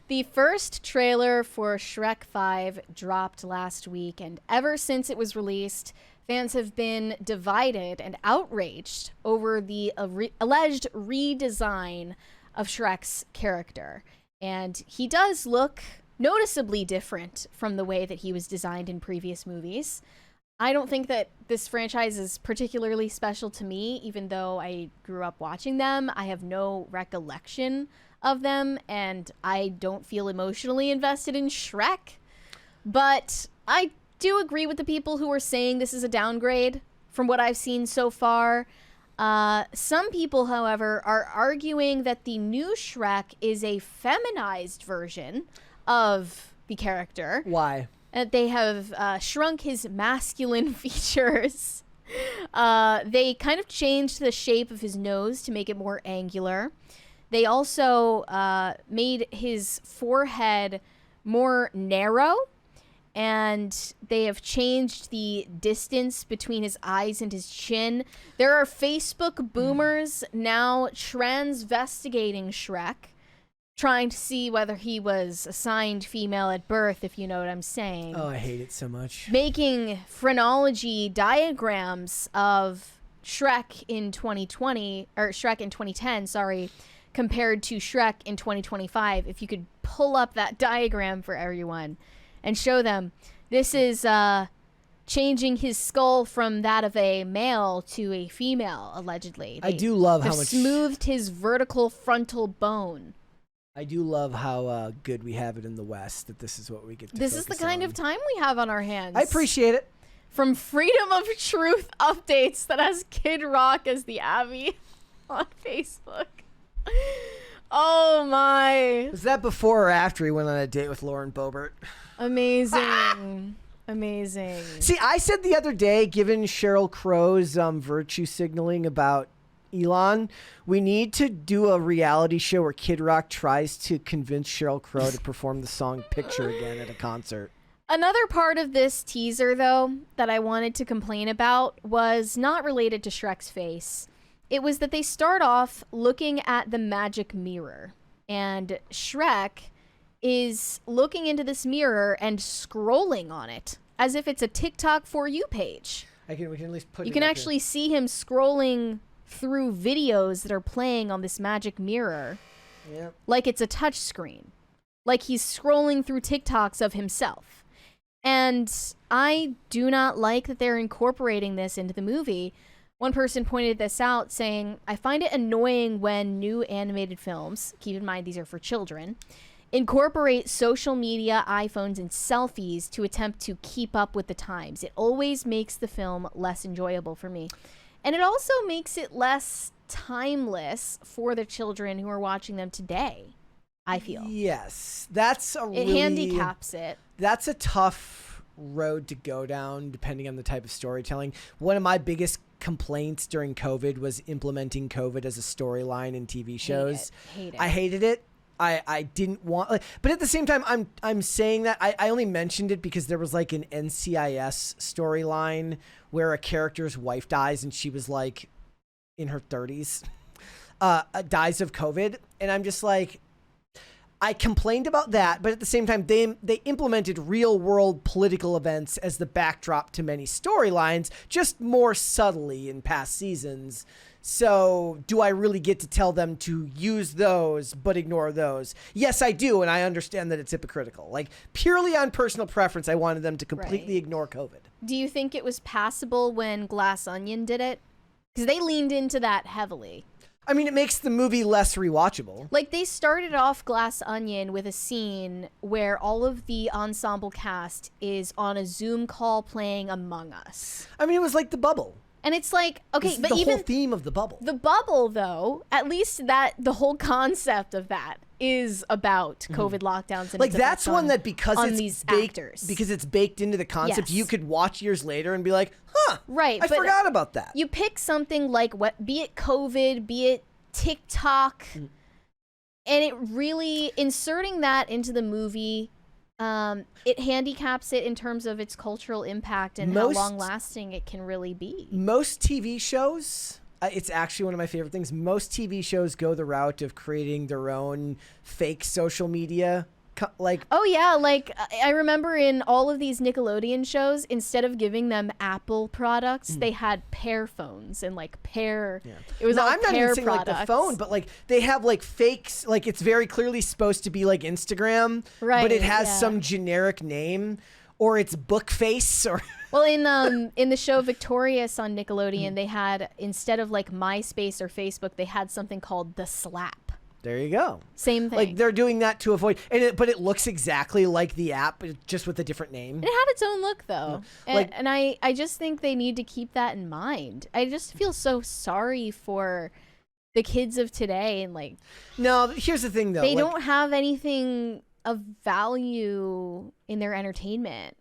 The first trailer for Shrek 5 dropped last week, and ever since it was released, fans have been divided and outraged over the alleged redesign of Shrek's character. And he does look noticeably different from the way that he was designed in previous movies. I don't think that this franchise is particularly special to me, even though I grew up watching them. I have no recollection of them, and I don't feel emotionally invested in Shrek. But I do agree with the people who are saying this is a downgrade from what I've seen so far. Some people, however, are arguing that the new Shrek is a feminized version of the character. Why? They have shrunk his masculine features. They kind of changed the shape of his nose to make it more angular. They also made his forehead more narrow, and they have changed the distance between his eyes and his chin. There are Facebook boomers now transvestigating Shrek, trying to see whether he was assigned female at birth, if you know what I'm saying. Oh, I hate it so much. Making phrenology diagrams of Shrek in 2020, or Shrek in 2010, sorry, compared to Shrek in 2025. If you could pull up that diagram for everyone and show them, this is changing his skull from that of a male to a female, allegedly. I do love how much smoothed his vertical frontal bone. I do love how good we have it in the West, that this is what we get to This is the kind of time we have on our hands. I appreciate it. From Freedom of Truth Updates that has Kid Rock as the Abby on Facebook. Oh my. Was that before or after he went on a date with Lauren Boebert? Amazing. Amazing. See, I said the other day, given Sheryl Crow's virtue signaling about Elon, we need to do a reality show where Kid Rock tries to convince Sheryl Crow to perform the song Picture again at a concert. Another part of this teaser, though, that I wanted to complain about was not related to Shrek's face. It was that they start off looking at the magic mirror, and Shrek is looking into this mirror and scrolling on it as if it's a TikTok For You page. We can at least put. You can actually see him scrolling through videos that are playing on this magic mirror. Yep. Like it's a touch screen. Like he's scrolling through TikToks of himself. And I do not like that they're incorporating this into the movie. One person pointed this out, saying, I find it annoying when new animated films, keep in mind these are for children, incorporate social media, iPhones, and selfies to attempt to keep up with the times. It always makes the film less enjoyable for me. And it also makes it less timeless for the children who are watching them today, I feel. Yes. That's a It handicaps it. That's a tough road to go down, depending on the type of storytelling. One of my biggest complaints during COVID was implementing COVID as a storyline in TV shows. Hate it. I hated it. I didn't want, but at the same time, I'm saying that I only mentioned it because there was like an NCIS storyline where a character's wife dies and she was like in her 30s, dies of COVID, and I'm just like, I complained about that, but at the same time, they implemented real world political events as the backdrop to many storylines, just more subtly in past seasons. So do I really get to tell them to use those but ignore those? Yes, I do, and I understand that it's hypocritical. Like, purely on personal preference, I wanted them to completely ignore COVID. Do you think it was passable when Glass Onion did it? Because they leaned into that heavily. I mean, it makes the movie less rewatchable. Like, they started off Glass Onion with a scene where all of the ensemble cast is on a Zoom call playing Among Us. I mean, it was like The Bubble. And it's like, okay, It's but the even whole theme of The Bubble. The Bubble, though, at least that the whole concept of that is about COVID lockdowns. And Like, its that's effects one on- that because on it's these baked, actors. because it's baked into the concept, Yes. you could watch years later and be like, huh, Right, I but forgot about that. You pick something like what, be it COVID, be it TikTok, and it really inserting that into the movie. It handicaps it in terms of its cultural impact and how long lasting it can really be. Most TV shows, it's actually one of my favorite things. Most TV shows go the route of creating their own fake social media like Oh yeah, like I remember in all of these Nickelodeon shows, instead of giving them Apple products, they had Pear phones and like Pear. Yeah. It was no, all I'm not Pear even saying products. like the phone, but like they have like fakes. Like it's very clearly supposed to be like Instagram, Right, but it has yeah. some generic name, or it's Bookface, or Well, in the show Victorious on Nickelodeon, they had, instead of like MySpace or Facebook, they had something called the Slap. there you go. Same thing. Like they're doing that to avoid, but it looks exactly like the app, just with a different name. It had its own look though. Like- And I just think they need to keep that in mind. I just feel so sorry for the kids of today, and like No, here's the thing though. they like, don't have anything of value in their entertainment.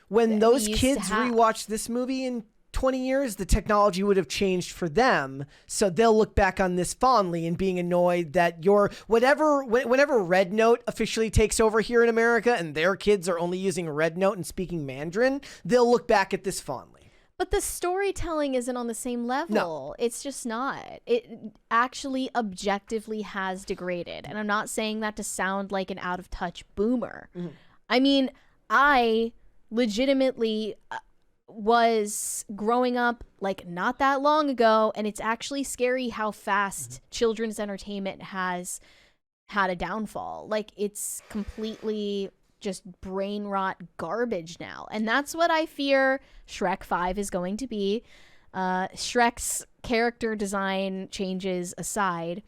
when that those we used kids to have. rewatch this movie in 20 years, the technology would have changed for them. So they'll look back on this fondly and being annoyed that whenever Red Note officially takes over here in America and their kids are only using Red Note and speaking Mandarin, they'll look back at this fondly. But the storytelling isn't on the same level. No. It's just not. It actually objectively has degraded. And I'm not saying that to sound like an out of touch boomer. Mm-hmm. I mean, I legitimately was growing up like not that long ago, and it's actually scary how fast children's entertainment has had a downfall. Like it's completely just brain rot garbage now, and that's what I fear Shrek 5 is going to be. Shrek's character design changes aside,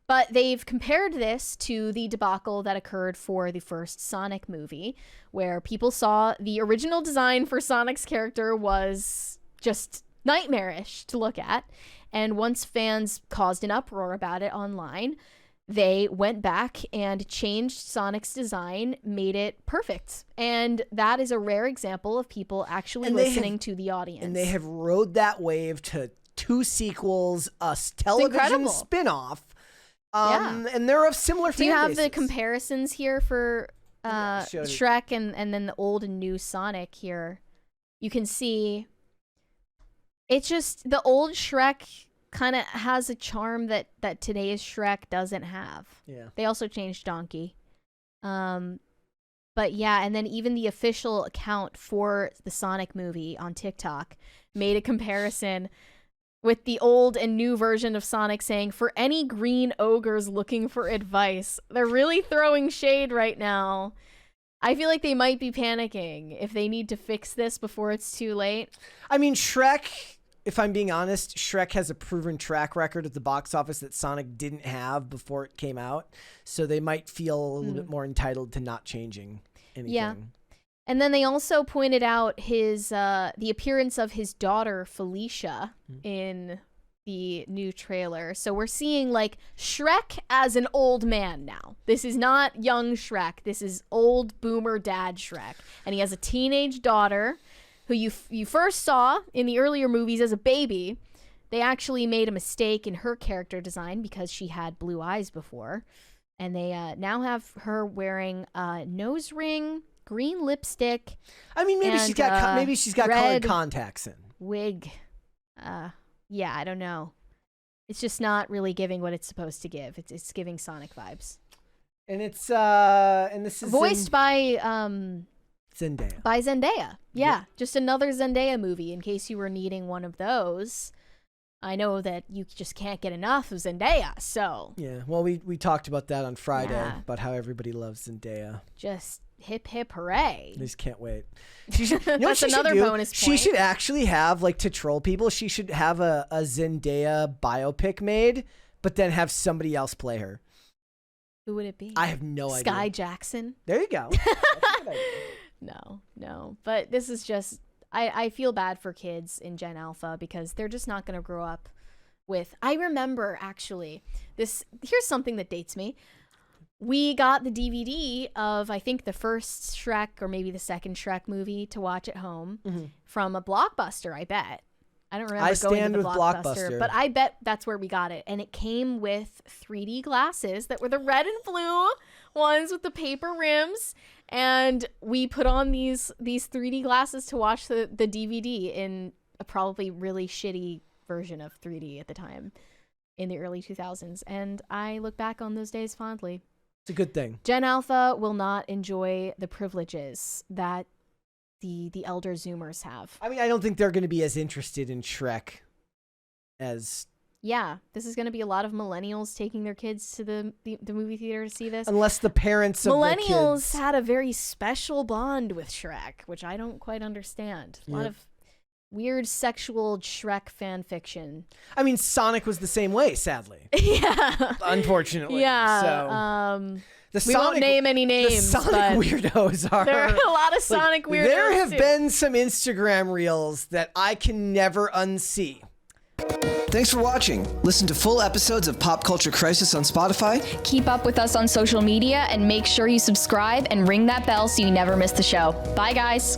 but they've compared this to the debacle that occurred for the first Sonic movie, where people saw the original design for Sonic's character was just nightmarish to look at. And once fans caused an uproar about it online, they went back and changed Sonic's design, made it perfect. And that is a rare example of people actually listening to the audience. And they have rode that wave to 2 sequels, a television incredible. spin-off. Yeah. And they're of similar Do you fan have the bases. comparisons here for showed it. Shrek and then the old and new Sonic here? You can see it's just the old Shrek kind of has a charm that today's Shrek doesn't have. Yeah. They also changed Donkey. But yeah, and then even the official account for the Sonic movie on TikTok made a comparison with the old and new version of Sonic, saying, "For any green ogres looking for advice." They're really throwing shade right now. I feel like they might be panicking if they need to fix this before it's too late. I mean, Shrek, if I'm being honest, Shrek has a proven track record at the box office that Sonic didn't have before it came out. So they might feel a little bit more entitled to not changing anything. Yeah. And then they also pointed out his the appearance of his daughter Felicia in the new trailer. So we're seeing like Shrek as an old man now. This is not young Shrek. This is old boomer dad Shrek. And he has a teenage daughter who you first saw in the earlier movies as a baby. They actually made a mistake in her character design because she had blue eyes before. And they now have her wearing a nose ring, green lipstick. I mean, maybe she's got red colored contacts in. wig. Yeah, I don't know. It's just not really giving what it's supposed to give. It's giving Sonic vibes. And it's and this is Voiced by Zendaya. Zendaya. Yeah, Yeah. just another Zendaya movie in case you were needing one of those. I know that you just can't get enough of Zendaya, so Yeah, well, we talked about that on Friday, Yeah. about how everybody loves Zendaya. just hip hip hooray. I just can't wait. She should, you know what That's she should another do? bonus She point. should actually have, like, to troll people, she should have a Zendaya biopic made, but then have somebody else play her. Who would it be? I have no idea. Sky Jackson? There you go. That's a good idea. No. But this is just, I feel bad for kids in Gen Alpha because they're just not going to grow up with. I remember actually here's something that dates me. We got the DVD of, I think, the first Shrek or maybe the second Shrek movie to watch at home from a Blockbuster, I bet. I don't remember going stand to the with Blockbuster, Blockbuster. but I bet that's where we got it. And it came with 3D glasses that were the red and blue ones with the paper rims. And we put on these 3D glasses to watch the DVD in a probably really shitty version of 3D at the time in the early 2000s. And I look back on those days fondly. It's a good thing. Gen Alpha will not enjoy the privileges that the elder Zoomers have. I mean, I don't think they're going to be as interested in Shrek as... Yeah, this is going to be a lot of millennials taking their kids to the movie theater to see this. Unless the parents of the kids... Millennials had a very special bond with Shrek, which I don't quite understand. A lot of weird sexual Shrek fan fiction. I mean, Sonic was the same way, sadly. Yeah. Unfortunately. Yeah. So, we won't name any names. The Sonic weirdos are... There are a lot of Sonic weirdos, There have too. been some Instagram reels that I can never unsee. Thanks for watching. Listen to full episodes of Pop Culture Crisis on Spotify. Keep up with us on social media and make sure you subscribe and ring that bell so you never miss the show. Bye, guys.